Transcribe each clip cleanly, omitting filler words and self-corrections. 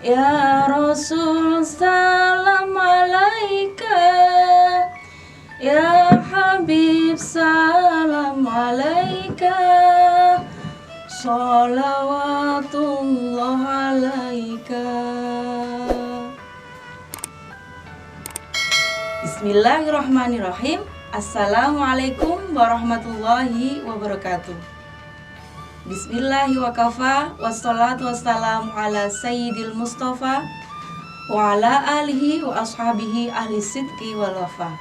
Ya Rasul salam alaika, Ya Habib salam alaika, Salawatullah alaika. Bismillahirrahmanirrahim. Assalamualaikum warahmatullahi wabarakatuh. Bismillahi wa kafa, wassalatu wassalamu ala sayyidil mustafa wa ala alihi wa ashabihi ahli sidqi wal wafa.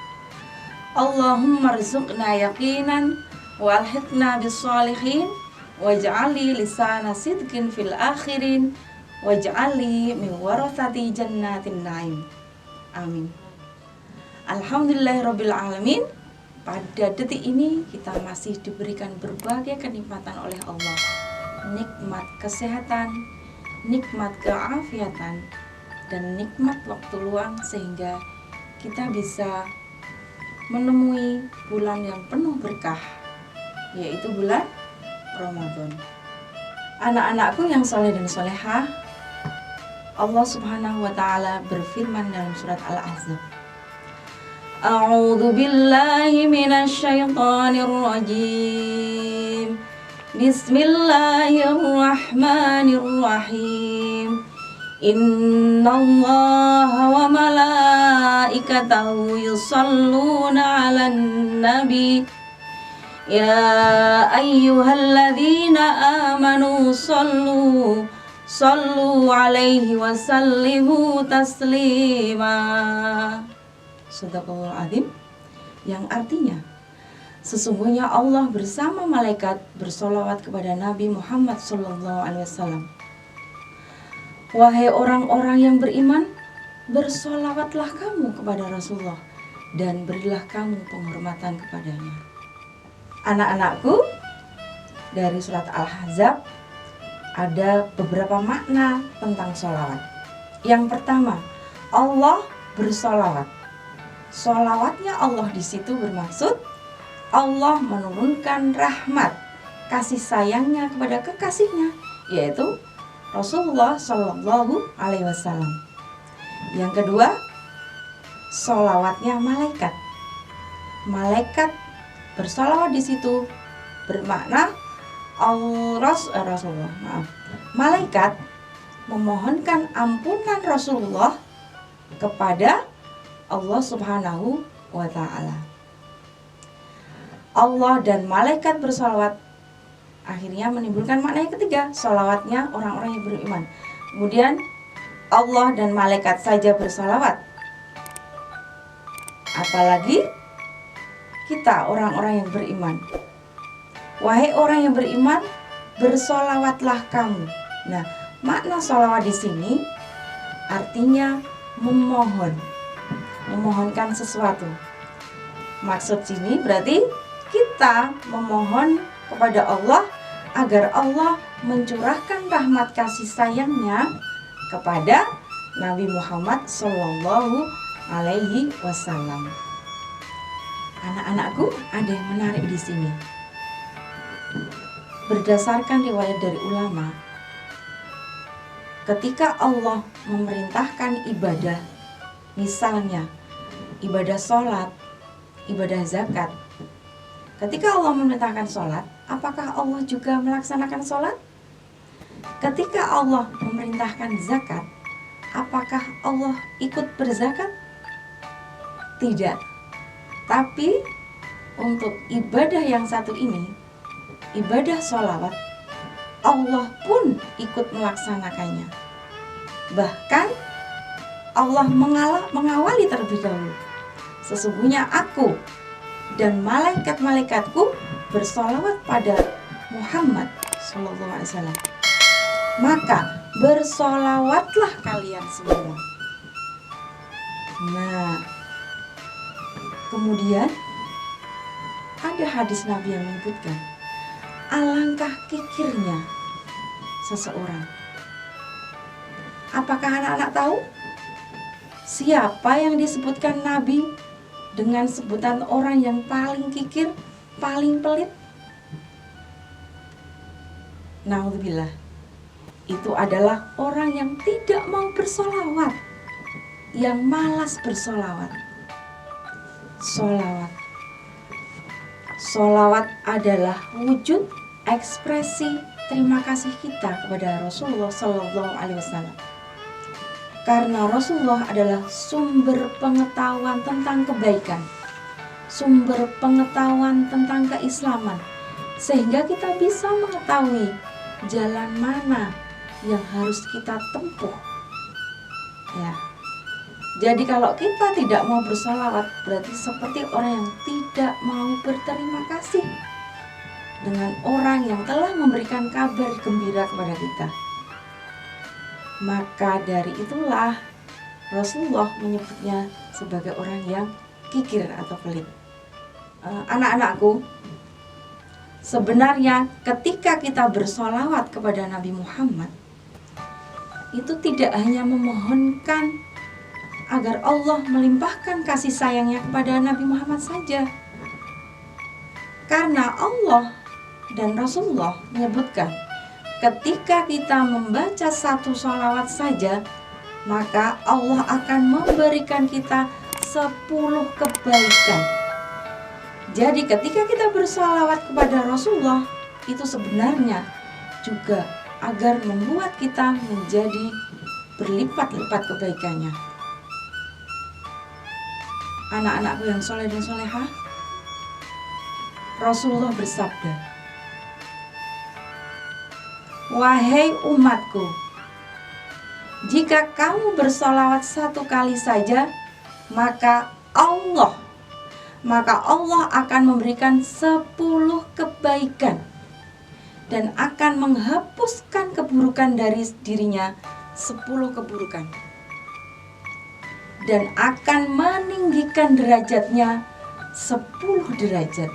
Allahumma rzuqna yaqinan wa alhiqna bis salihin waj'alli lisana sidqin fil akhirin waj'alli min warathati jannatin na'im. Amin. Alhamdulillahirabbil alamin. Pada detik ini kita masih diberikan berbagai kenikmatan oleh Allah. Nikmat kesehatan, nikmat keafiatan, dan nikmat waktu luang sehingga kita bisa menemui bulan yang penuh berkah, yaitu bulan Ramadan. Anak-anakku yang soleh dan solehah, Allah Subhanahu wa ta'ala berfirman dalam surat Al-Ahzab, A'udzu billahi minasy syaithanir rajim. Bismillahirrahmanirrahim. Innallaha wa malaikatahu yusholluna 'alan nabi. Ya ayyuhalladzina amanu sallu 'alaihi wa sallimu taslima. Shadaqallahul adzim, yang artinya sesungguhnya Allah bersama malaikat bersolawat kepada Nabi Muhammad SAW. Wahai orang-orang yang beriman, bersolawatlah kamu kepada Rasulullah dan berilah kamu penghormatan kepadanya. Anak-anakku, dari surat Al-Ahzab ada beberapa makna tentang solawat. Yang pertama, Allah bersolawat. Solawatnya Allah di situ bermaksud Allah menurunkan rahmat, kasih sayangnya kepada kekasihnya, yaitu Rasulullah Shallallahu Alaihi Wasallam. Yang kedua, solawatnya malaikat. Malaikat bersolawat di situ bermakna malaikat memohonkan ampunan Rasulullah kepada Allah Subhanahu wa ta'ala. Allah dan malaikat bersolawat akhirnya menimbulkan makna yang ketiga, solawatnya orang-orang yang beriman. Kemudian Allah dan malaikat saja bersolawat, apalagi kita orang-orang yang beriman. Wahai orang yang beriman, bersolawatlah kamu. Nah, makna solawat di sini artinya memohonkan sesuatu. Maksud sini berarti kita memohon kepada Allah agar Allah mencurahkan rahmat kasih sayangnya kepada Nabi Muhammad Sallallahu Alaihi Wasallam. Anak-anakku, ada yang menarik di sini. Berdasarkan riwayat dari ulama, ketika Allah memerintahkan ibadah, misalnya ibadah sholat, ibadah zakat. Ketika Allah memerintahkan sholat, apakah Allah juga melaksanakan sholat? Ketika Allah memerintahkan zakat, apakah Allah ikut berzakat? Tidak. Tapi untuk ibadah yang satu ini, ibadah sholawat, Allah pun ikut melaksanakannya. Bahkan Allah mengawali terlebih dahulu. Sesungguhnya aku dan malaikat-malaikatku bersolawat pada Muhammad SAW. Maka bersolawatlah kalian semua. Nah, kemudian ada hadis Nabi yang menyebutkan, alangkah kikirnya seseorang. Apakah anak-anak tahu siapa yang disebutkan Nabi dengan sebutan orang yang paling kikir, paling pelit? Naudzubillah. itu adalah orang yang tidak mau bersolawat, yang malas bersolawat. Solawat adalah wujud ekspresi terima kasih kita kepada Rasulullah Sallallahu Alaihi Wasallam. Karena Rasulullah adalah sumber pengetahuan tentang kebaikan, sumber pengetahuan tentang keislaman, sehingga kita bisa mengetahui jalan mana yang harus kita tempuh. Ya. Jadi kalau kita tidak mau bersolawat, berarti seperti orang yang tidak mau berterima kasih dengan orang yang telah memberikan kabar gembira kepada kita. Maka dari itulah Rasulullah menyebutnya sebagai orang yang kikir atau pelit. Anak-anakku, sebenarnya ketika kita bersolawat kepada Nabi Muhammad, itu tidak hanya memohonkan agar Allah melimpahkan kasih sayangnya kepada Nabi Muhammad saja. Karena Allah dan Rasulullah menyebutkan, ketika kita membaca satu sholawat saja, maka Allah akan memberikan kita 10 kebaikan. Jadi ketika kita bersolawat kepada Rasulullah, itu sebenarnya juga agar membuat kita menjadi berlipat-lipat kebaikannya. Anak-anakku yang soleh dan solehah, Rasulullah bersabda, "Wahai umatku, jika kamu bersolawat 1 kali saja, maka Allah akan memberikan 10 kebaikan dan akan menghapuskan keburukan dari dirinya 10 keburukan, dan akan meninggikan derajatnya 10 derajat,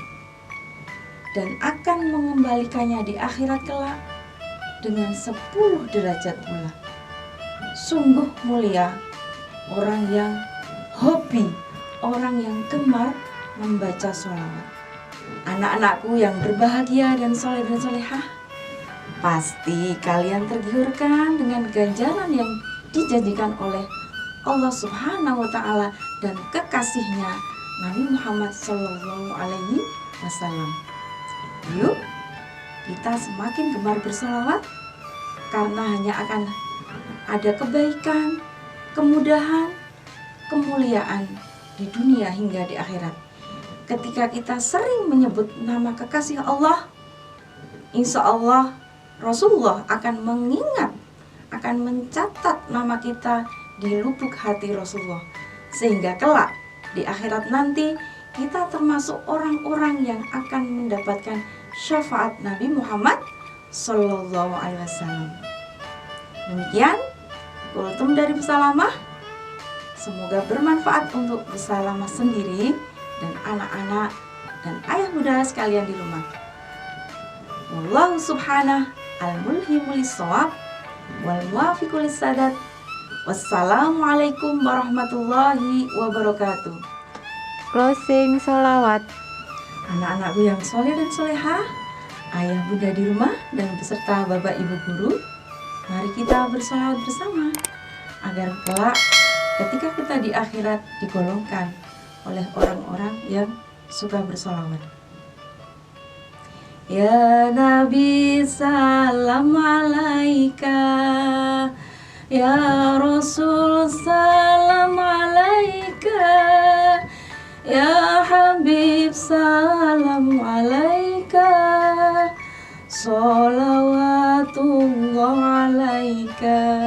dan akan mengembalikannya di akhirat kelak dengan 10 derajat pula." Sungguh mulia orang yang hobi, orang yang gemar membaca sholawat. Anak-anakku yang berbahagia dan soleh dan solehah, pasti kalian tergiurkan dengan ganjaran yang dijanjikan oleh Allah Subhanahu wa Ta'ala dan kekasihnya Nabi Muhammad Sallallahu Alaihi Wasallam. Yuk, kita semakin gemar bersolawat, karena hanya akan ada kebaikan, kemudahan, kemuliaan di dunia hingga di akhirat. Ketika kita sering menyebut nama kekasih Allah, insya Allah Rasulullah akan mengingat, akan mencatat nama kita di lubuk hati Rasulullah, sehingga kelak di akhirat nanti kita termasuk orang-orang yang akan mendapatkan syafaat Nabi Muhammad Sallallahu Alaihi Wasallam. Demikian kultum dari Busalamah. Semoga bermanfaat untuk Busalamah sendiri dan anak-anak dan ayah bunda sekalian di rumah. Wallahu subhanahu al-mulhimu lis-shawab wal muwafiqu lis-sadad. Wassalamualaikum warahmatullahi wabarakatuh. Closing sholawat. Anak-anakku yang soleh dan solehah, ayah bunda di rumah dan beserta bapak ibu guru, mari kita bersolawat bersama agar kelak ketika kita di akhirat digolongkan oleh orang-orang yang suka bersolawat. Ya Nabi salam alaika, ya Rasul salam alaika, ya Habib salam alaika, salawatullah alaika.